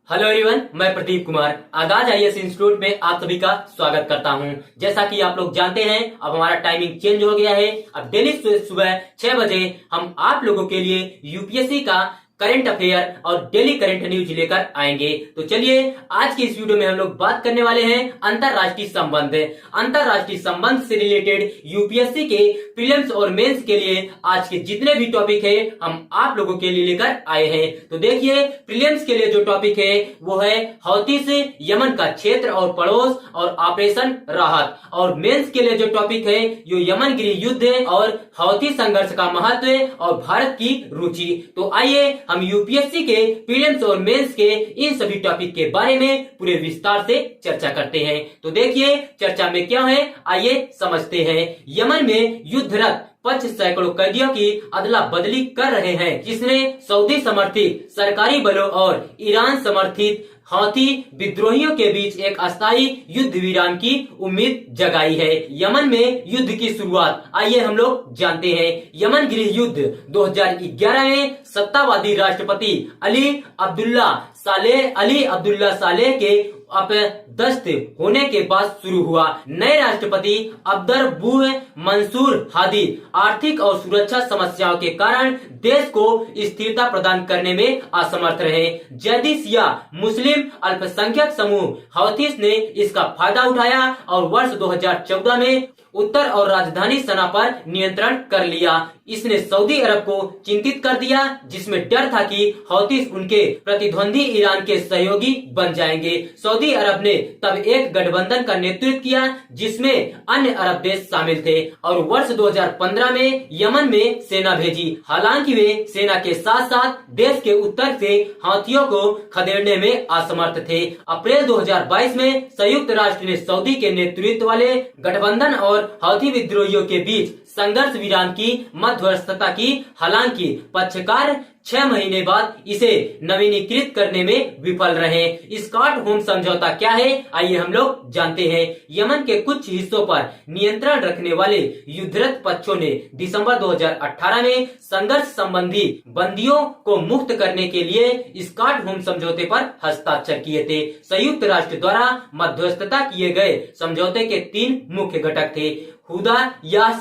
Hello everyone, मैं प्रदीप कुमार आगाज IAS institute में आप सभी का स्वागत करता हूं। जैसा कि आप लोग जानते हैं, अब हमारा टाइमिंग चेंज हो गया है। अब डेली सुबह 6 बजे हम आप लोगों के लिए यूपीएससी का करंट अफेयर और डेली करंट न्यूज लेकर आएंगे। तो चलिए, आज की इस वीडियो में हम लोग बात करने वाले हैं अंतरराष्ट्रीय संबंध। अंतरराष्ट्रीय संबंध से रिलेटेड यूपीएससी के प्रीलिम्स और मेंस के लिए आज के जितने भी टॉपिक है हम आप लोगों के लिए लेकर आए हैं। तो देखिए, प्रीलिम्स के लिए जो टॉपिक है वो है हौती से यमन का क्षेत्र और पड़ोस और ऑपरेशन राहत, और मेंस के लिए जो टॉपिक है यो यमन गृह युद्ध और हौती संघर्ष का महत्व और भारत की रुचि। तो आइए हम यूपीएससी के प्रीलिम्स और मेंस के इन सभी टॉपिक के बारे में पूरे विस्तार से चर्चा करते हैं। तो देखिए, चर्चा में क्या है आइए समझते हैं। यमन में युद्धरत पक्ष सैकड़ों कैदियों की अदला बदली कर रहे हैं, जिसने सऊदी समर्थित सरकारी बलों और ईरान समर्थित हौती विद्रोहियों के बीच एक अस्थायी युद्ध विराम की उम्मीद जगाई है। यमन में युद्ध की शुरुआत आइए हम लोग जानते हैं। यमन गृह युद्ध 2011 में सत्तावादी राष्ट्रपति अली अब्दुल्ला सालेह के अपदस्थ होने के बाद शुरू हुआ। नए राष्ट्रपति अब्दुर्रब्बुह मंसूर हादी आर्थिक और सुरक्षा समस्याओं के कारण देश को स्थिरता प्रदान करने में असमर्थ रहे। जैदी शिया मुस्लिम अल्पसंख्यक समूह हौथीस ने इसका फायदा उठाया और वर्ष 2014 में उत्तर और राजधानी सना पर नियंत्रण कर लिया। इसने सऊदी अरब को चिंतित कर दिया, जिसमें डर था कि हौथीस उनके प्रतिद्वंदी ईरान के सहयोगी बन जाएंगे। सऊदी अरब ने तब एक गठबंधन का नेतृत्व किया जिसमें अन्य अरब देश शामिल थे और वर्ष 2015 में यमन में सेना भेजी। हालांकि वे सेना के साथ साथ देश के उत्तर से हाथियों को खदेड़ने में असमर्थ थे। अप्रैल 2022 में संयुक्त राष्ट्र ने सऊदी के नेतृत्व वाले गठबंधन और हौथी विद्रोहियों के बीच संघर्ष विराम की मध्यस्थता की। हालांकि पक्षकार 6 महीने बाद इसे नवीनीकृत करने में विफल रहे। स्टॉकहोम समझौता क्या है आइए हम लोग जानते हैं। यमन के कुछ हिस्सों पर नियंत्रण रखने वाले युद्धरत पक्षों ने दिसंबर 2018 में संघर्ष संबंधी बंदियों को मुक्त करने के लिए स्टॉकहोम समझौते पर हस्ताक्षर किए थे। संयुक्त राष्ट्र द्वारा मध्यस्थता किए गए समझौते के 3 मुख्य घटक थे। हुदायबा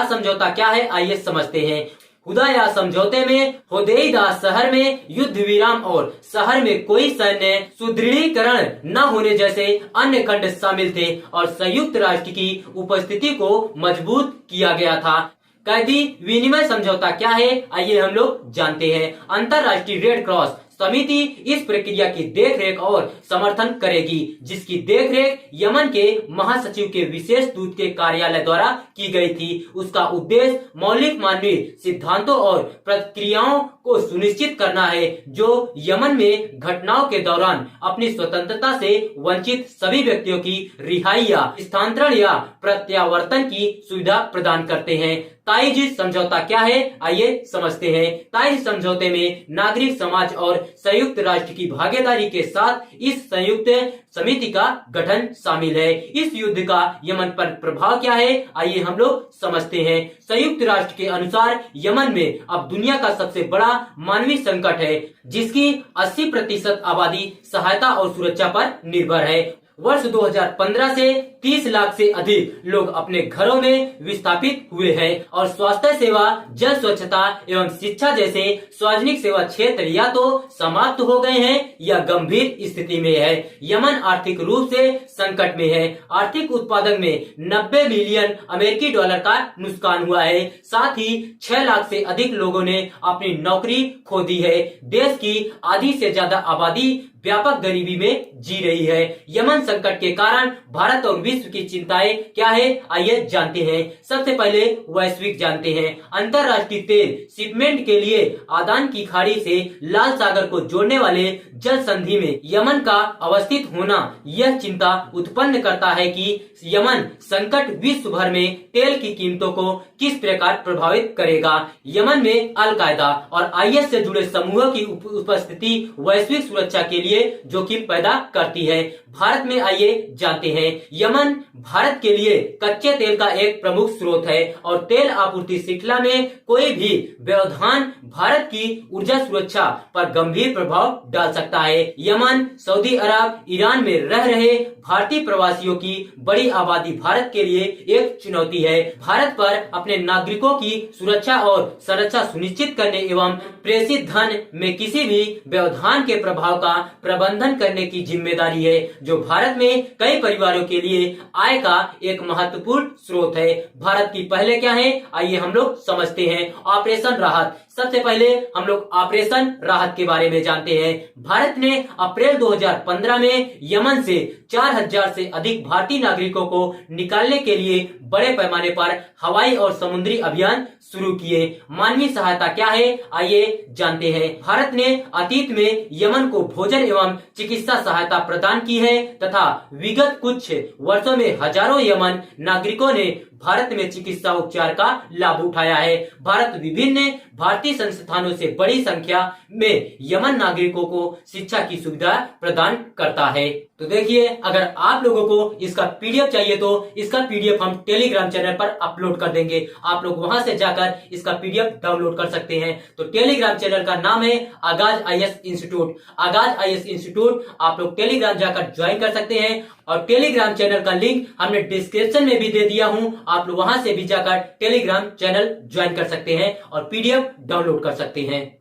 समझौता क्या है आइए समझते हैं। हुदायबा समझौते में होदेइदा शहर में युद्ध विराम और शहर में कोई सैन्य सुदृढ़ीकरण न होने जैसे अन्य खंड शामिल थे और संयुक्त राष्ट्र की उपस्थिति को मजबूत किया गया था। कैदी विनिमय समझौता क्या है आइए हम लोग जानते हैं। अंतर्राष्ट्रीय रेड क्रॉस समिति इस प्रक्रिया की देखरेख और समर्थन करेगी, जिसकी देखरेख यमन के महासचिव के विशेष दूत के कार्यालय द्वारा की गई थी। उसका उद्देश्य मौलिक मानवीय सिद्धांतों और प्रक्रियाओं को सुनिश्चित करना है जो यमन में घटनाओं के दौरान अपनी स्वतंत्रता से वंचित सभी व्यक्तियों की रिहाई या स्थानांतरण या प्रत्यावर्तन की सुविधा प्रदान करते हैं। ताइज समझौता क्या है आइए समझते हैं। ताइज समझौते में नागरिक समाज और संयुक्त राष्ट्र की भागीदारी के साथ इस संयुक्त समिति का गठन शामिल है। इस युद्ध का यमन पर प्रभाव क्या है आइए हम लोग समझते हैं। संयुक्त राष्ट्र के अनुसार यमन में अब दुनिया का सबसे बड़ा मानवीय संकट है, जिसकी 80% आबादी सहायता और सुरक्षा पर निर्भर है। वर्ष 2015 से 30 लाख से अधिक लोग अपने घरों में विस्थापित हुए हैं और स्वास्थ्य सेवा, जल स्वच्छता एवं शिक्षा जैसे सार्वजनिक सेवा क्षेत्र या तो समाप्त हो गए हैं या गंभीर स्थिति में है। यमन आर्थिक रूप से संकट में है। आर्थिक उत्पादन में 90 बिलियन अमेरिकी डॉलर का नुकसान हुआ है। साथ ही 6 लाख से अधिक लोगों ने अपनी नौकरी खो दी है। देश की आधी से ज्यादा आबादी व्यापक गरीबी में जी रही है। यमन संकट के कारण भारत और विश्व की चिंताएं क्या है आइए जानते हैं। सबसे पहले वैश्विक जानते हैं। अंतरराष्ट्रीय तेल शिपमेंट के लिए आदान की खाड़ी से लाल सागर को जोड़ने वाले जल संधि में यमन का अवस्थित होना यह चिंता उत्पन्न करता है कि यमन संकट विश्व भर में तेल की कीमतों को किस प्रकार प्रभावित करेगा। यमन में अल कायदा और आईएस से जुड़े समूहों की उपस्थिति वैश्विक सुरक्षा के लिए जोखिम पैदा करती है। भारत में आइए जानते हैं। यमन यमन भारत के लिए कच्चे तेल का एक प्रमुख स्रोत है और तेल आपूर्ति श्रृंखला में कोई भी व्यवधान भारत की ऊर्जा सुरक्षा पर गंभीर प्रभाव डाल सकता है। यमन, सऊदी अरब, ईरान में रह रहे भारतीय प्रवासियों की बड़ी आबादी भारत के लिए एक चुनौती है। भारत पर अपने नागरिकों की सुरक्षा और संरक्षा सुनिश्चित करने एवं प्रेषित धन में किसी भी व्यवधान के प्रभाव का प्रबंधन करने की जिम्मेदारी है, जो भारत में कई परिवारों के लिए आय का एक महत्वपूर्ण स्रोत है। भारत की पहले क्या है, आइए हम लोग समझते हैं। ऑपरेशन राहत। सबसे पहले हम लोग ऑपरेशन राहत के बारे में जानते हैं। भारत ने अप्रैल 2015 में यमन से 4000 से अधिक भारतीय नागरिकों को निकालने के लिए बड़े पैमाने पर हवाई और समुद्री अभियान शुरू किए। मानवीय सहायता क्या है, आइए जानते हैं। भारत ने अतीत में यमन को भोजन एवं चिकित्सा सहायता प्रदान की है तथा विगत कुछ वर्षों में हजारों यमन नागरिकों ने भारत में चिकित्सा उपचार का लाभ उठाया है। भारत विभिन्न भारतीय संस्थानों से बड़ी संख्या में यमन नागरिकों को शिक्षा की सुविधा प्रदान करता है। तो देखिए, अगर आप लोगों को इसका पीडीएफ चाहिए तो इसका पीडीएफ हम टेलीग्राम चैनल पर अपलोड कर देंगे। आप लोग वहां से जाकर इसका पीडीएफ डाउनलोड कर सकते हैं। तो टेलीग्राम चैनल का नाम है आगाज आईएएस इंस्टीट्यूट। आगाज आईएएस इंस्टीट्यूट आप लोग टेलीग्राम जाकर ज्वाइन कर सकते हैं और टेलीग्राम चैनल का लिंक हमने डिस्क्रिप्शन में भी दे दिया हूं। आप लोग वहां से भी जाकर टेलीग्राम चैनल ज्वाइन कर सकते हैं और पीडीएफ डाउनलोड कर सकते हैं।